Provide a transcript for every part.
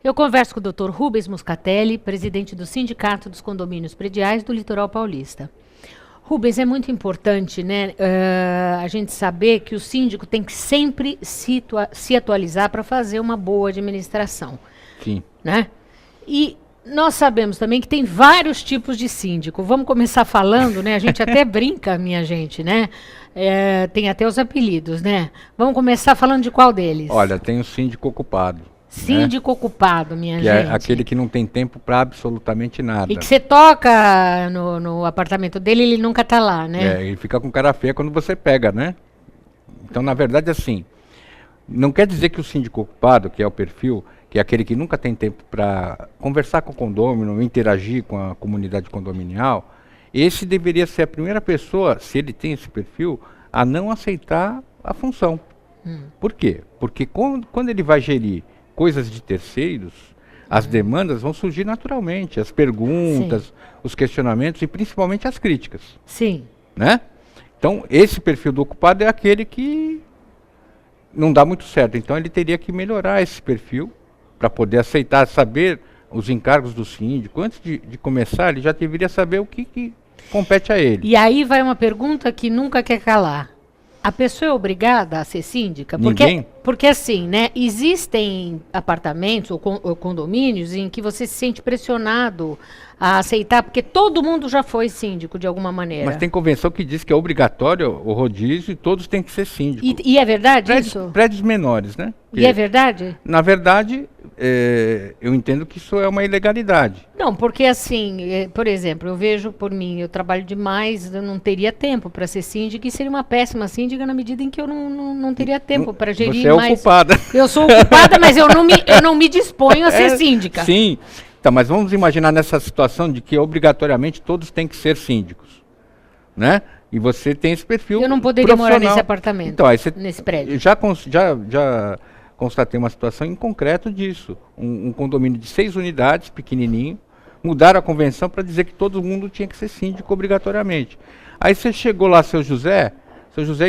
Eu converso com o Dr. Rubens Moscatelli, presidente do Sindicato dos Condomínios Prediais do Litoral Paulista. Rubens, é muito importante, né, a gente saber que o síndico tem que sempre se atualizar para fazer uma boa administração. Sim. Né? E nós sabemos também que tem vários tipos de síndico. Vamos começar falando, né? A gente até brinca, minha gente, né? Tem até os apelidos, né? Vamos começar falando de qual deles? Olha, tem o síndico ocupado. Síndico ocupado, minha que gente. É aquele que não tem tempo para absolutamente nada. E que você toca no apartamento dele, ele nunca está lá, né? Ele fica com cara feia quando você pega, né? Então, na verdade, assim, não quer dizer que o síndico ocupado, que é o perfil, que é aquele que nunca tem tempo para conversar com o condômino, interagir com a comunidade condominial, esse deveria ser a primeira pessoa, se ele tem esse perfil, a não aceitar a função. Por quê? Porque quando ele vai gerir coisas de terceiros, as demandas vão surgir naturalmente, as perguntas, sim, os questionamentos e principalmente as críticas. Sim. Né? Então, esse perfil do ocupado é aquele que não dá muito certo. Então, ele teria que melhorar esse perfil para poder aceitar, saber os encargos do síndico. Antes de começar, ele já deveria saber o que compete a ele. E aí vai uma pergunta que nunca quer calar. A pessoa é obrigada a ser síndica? Porque assim, né, existem apartamentos ou condomínios em que você se sente pressionado a aceitar, porque todo mundo já foi síndico de alguma maneira. Mas tem convenção que diz que é obrigatório o rodízio e todos têm que ser síndicos. E é verdade isso? Prédios menores, né? E é verdade? Na verdade, eu entendo que isso é uma ilegalidade. Não, porque assim, por exemplo, eu vejo por mim, eu trabalho demais, eu não teria tempo para ser síndica e seria uma péssima síndica na medida em que eu não teria tempo para gerir. Você é ocupada. Eu sou ocupada, mas eu não me disponho a ser síndica. Sim. Então, mas vamos imaginar nessa situação de que obrigatoriamente todos têm que ser síndicos, né? E você tem esse perfil. Eu não poderia morar nesse apartamento, então, nesse prédio. Já constatei uma situação em concreto disso. Um condomínio de 6 unidades, pequenininho, mudaram a convenção para dizer que todo mundo tinha que ser síndico obrigatoriamente. Aí você chegou lá, seu José,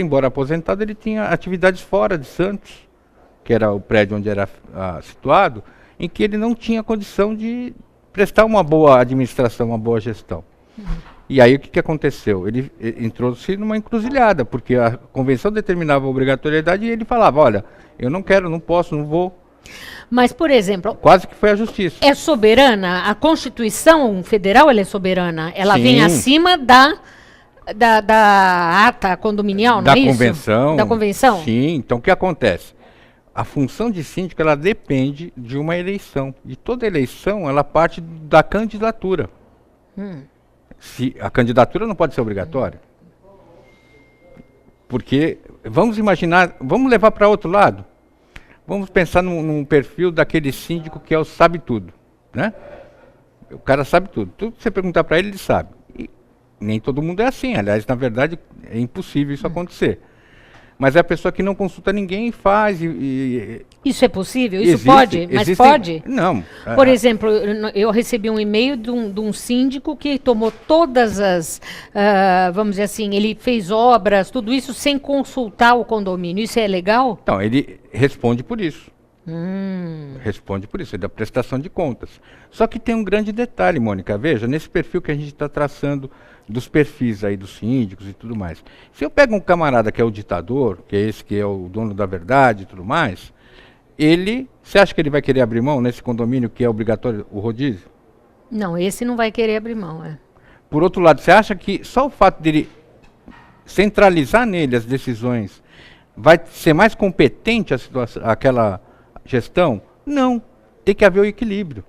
embora aposentado, ele tinha atividades fora de Santos, que era o prédio onde era situado, em que ele não tinha condição de prestar uma boa administração, uma boa gestão. E aí o que aconteceu? Ele entrou-se numa encruzilhada, porque a convenção determinava a obrigatoriedade e ele falava, olha, eu não quero, não posso, não vou. Mas, por exemplo... Quase que foi a justiça. É soberana? A Constituição Federal, ela é soberana? Ela Sim. Vem acima da ata condominial, não é isso? Da convenção? Sim, então o que acontece? A função de síndico, ela depende de uma eleição. E toda eleição, ela parte da candidatura. Se a candidatura não pode ser obrigatória. Porque, vamos imaginar, vamos levar para outro lado. Vamos pensar num perfil daquele síndico que é o sabe tudo, né? O cara sabe tudo. Tudo que você perguntar para ele, ele sabe. E nem todo mundo é assim. Aliás, na verdade, é impossível isso acontecer. Mas é a pessoa que não consulta ninguém e faz. Isso é possível? Isso pode? Mas pode? Não. Por exemplo, eu recebi um e-mail de um síndico que tomou todas as, vamos dizer assim, ele fez obras, tudo isso sem consultar o condomínio. Isso é legal? Então, ele responde por isso. Responde por isso, é da prestação de contas. Só que tem um grande detalhe, Mônica. Veja, nesse perfil que a gente está traçando dos perfis aí dos síndicos e tudo mais. Se eu pego um camarada que é o ditador, que é esse que é o dono da verdade e tudo mais, você acha que ele vai querer abrir mão nesse condomínio que é obrigatório o rodízio? Não, esse não vai querer abrir mão, Por outro lado, você acha que só o fato dele centralizar nele as decisões vai ser mais competente aquela gestão? Não, tem que haver o equilíbrio.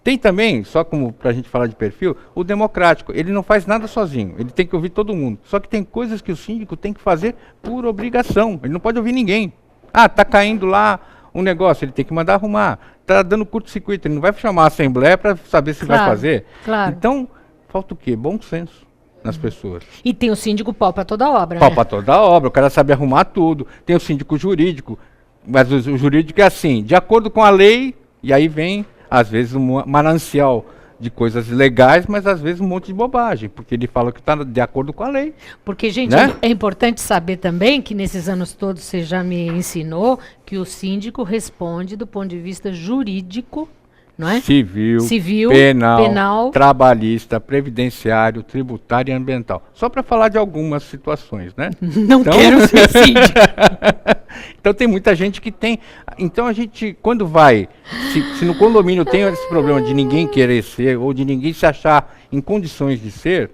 Tem também, só como para a gente falar de perfil, o democrático. Ele não faz nada sozinho, ele tem que ouvir todo mundo. Só que tem coisas que o síndico tem que fazer por obrigação. Ele não pode ouvir ninguém. Está caindo lá um negócio, ele tem que mandar arrumar. Está dando curto-circuito, ele não vai chamar a assembleia para saber se vai fazer. Claro. Então, falta o quê? Bom senso nas pessoas. E tem o síndico pau para toda obra, Pau para toda obra, o cara sabe arrumar tudo. Tem o síndico jurídico, mas o jurídico é assim, de acordo com a lei, e aí vem, às vezes, um manancial de coisas legais, mas às vezes um monte de bobagem, porque ele fala que está de acordo com a lei. Porque, gente, né? É importante saber também que nesses anos todos você já me ensinou que o síndico responde do ponto de vista jurídico, não é? Civil, penal, trabalhista, previdenciário, tributário e ambiental. Só para falar de algumas situações, né? Não quero ser síndico. Então tem muita gente que tem. Então a gente, quando vai, se no condomínio tem esse problema de ninguém querer ser ou de ninguém se achar em condições de ser,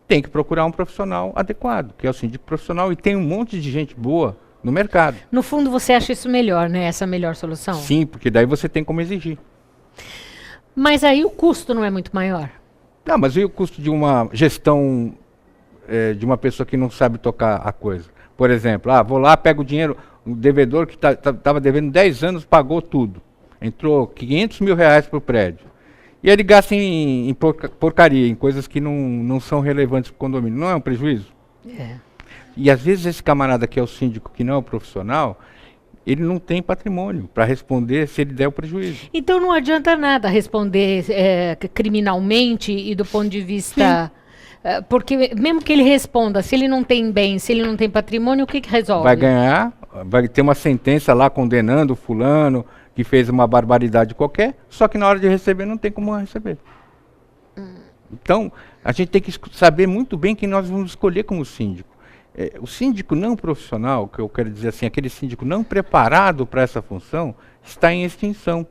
tem que procurar um profissional adequado, que é o síndico profissional, e tem um monte de gente boa no mercado. No fundo, você acha isso melhor, né? Essa melhor solução? Sim, porque daí você tem como exigir. Mas aí o custo não é muito maior? Não, mas e o custo de uma gestão de uma pessoa que não sabe tocar a coisa? Por exemplo, vou lá, pego o dinheiro, o devedor que estava devendo 10 anos pagou tudo. Entrou 500 mil reais para o prédio. E ele gasta em porcaria, em coisas que não são relevantes para o condomínio. Não é um prejuízo? É. E às vezes esse camarada que é o síndico, que não é o profissional, ele não tem patrimônio para responder se ele der o prejuízo. Então não adianta nada responder criminalmente e do ponto de vista... porque mesmo que ele responda, se ele não tem bem, se ele não tem patrimônio, o que resolve? Vai ganhar, vai ter uma sentença lá condenando o fulano que fez uma barbaridade qualquer, só que na hora de receber não tem como receber. Então, a gente tem que saber muito bem quem nós vamos escolher como síndico. O síndico não profissional, que eu quero dizer assim, aquele síndico não preparado para essa função, está em extinção.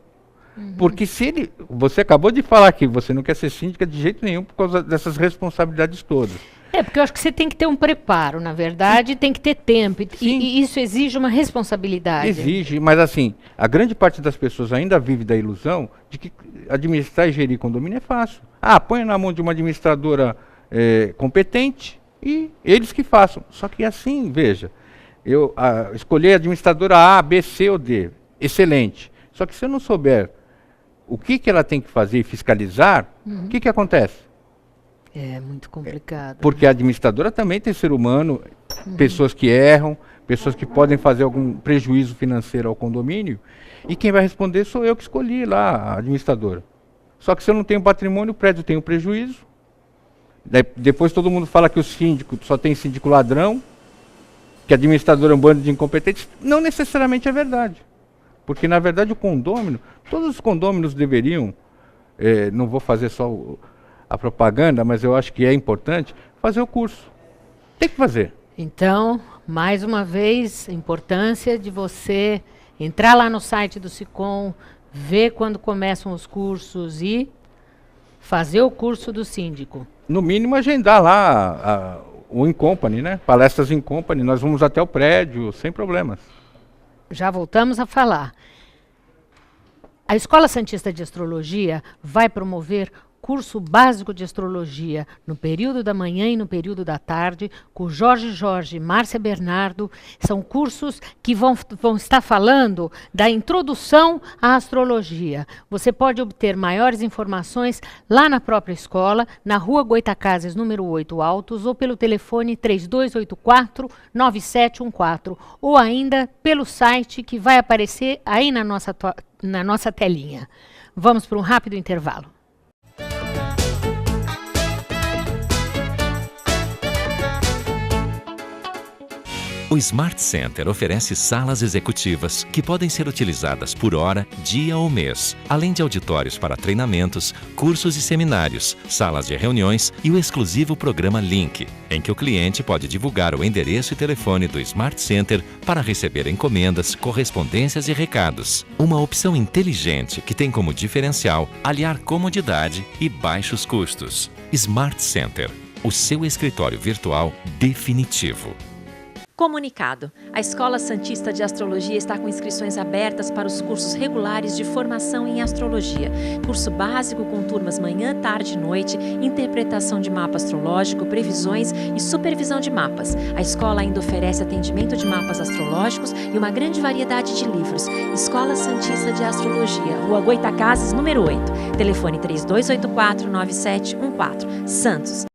Porque se você acabou de falar que você não quer ser síndica de jeito nenhum por causa dessas responsabilidades todas. Porque eu acho que você tem que ter um preparo, na verdade, tem que ter tempo. E isso exige uma responsabilidade. Exige, mas assim, a grande parte das pessoas ainda vive da ilusão de que administrar e gerir condomínio é fácil. Põe na mão de uma administradora competente e eles que façam. Só que assim, veja, eu escolher a administradora A, B, C ou D, excelente. Só que se eu não souber o que ela tem que fazer e fiscalizar, o que acontece? É muito complicado. Porque a administradora também tem ser humano, pessoas que erram, pessoas que podem fazer algum prejuízo financeiro ao condomínio, e quem vai responder sou eu que escolhi lá, a administradora. Só que se eu não tenho patrimônio, o prédio tem um prejuízo. Depois todo mundo fala que o síndico só tem síndico ladrão, que a administradora é um bando de incompetentes. Não necessariamente é verdade. Porque, na verdade, o condômino, todos os condôminos deveriam, não vou fazer só a propaganda, mas eu acho que é importante, fazer o curso. Tem que fazer. Então, mais uma vez, a importância de você entrar lá no site do SICOM, ver quando começam os cursos e fazer o curso do síndico. No mínimo, agendar lá o In-Company, né? Palestras In-Company, nós vamos até o prédio, sem problemas. Já voltamos a falar. A Escola Santista de Astrologia vai promover curso básico de astrologia no período da manhã e no período da tarde, com Jorge e Márcia Bernardo. São cursos que vão estar falando da introdução à astrologia. Você pode obter maiores informações lá na própria escola, na Rua Goitacazes, número 8 Altos, ou pelo telefone 3284-9714, ou ainda pelo site que vai aparecer aí na nossa telinha. Vamos para um rápido intervalo. O Smart Center oferece salas executivas que podem ser utilizadas por hora, dia ou mês, além de auditórios para treinamentos, cursos e seminários, salas de reuniões e o exclusivo programa Link, em que o cliente pode divulgar o endereço e telefone do Smart Center para receber encomendas, correspondências e recados. Uma opção inteligente que tem como diferencial aliar comodidade e baixos custos. Smart Center, o seu escritório virtual definitivo. Comunicado. A Escola Santista de Astrologia está com inscrições abertas para os cursos regulares de formação em astrologia. Curso básico com turmas manhã, tarde e noite, interpretação de mapa astrológico, previsões e supervisão de mapas. A escola ainda oferece atendimento de mapas astrológicos e uma grande variedade de livros. Escola Santista de Astrologia, Rua Goitacazes, número 8. Telefone 3284-9714. Santos.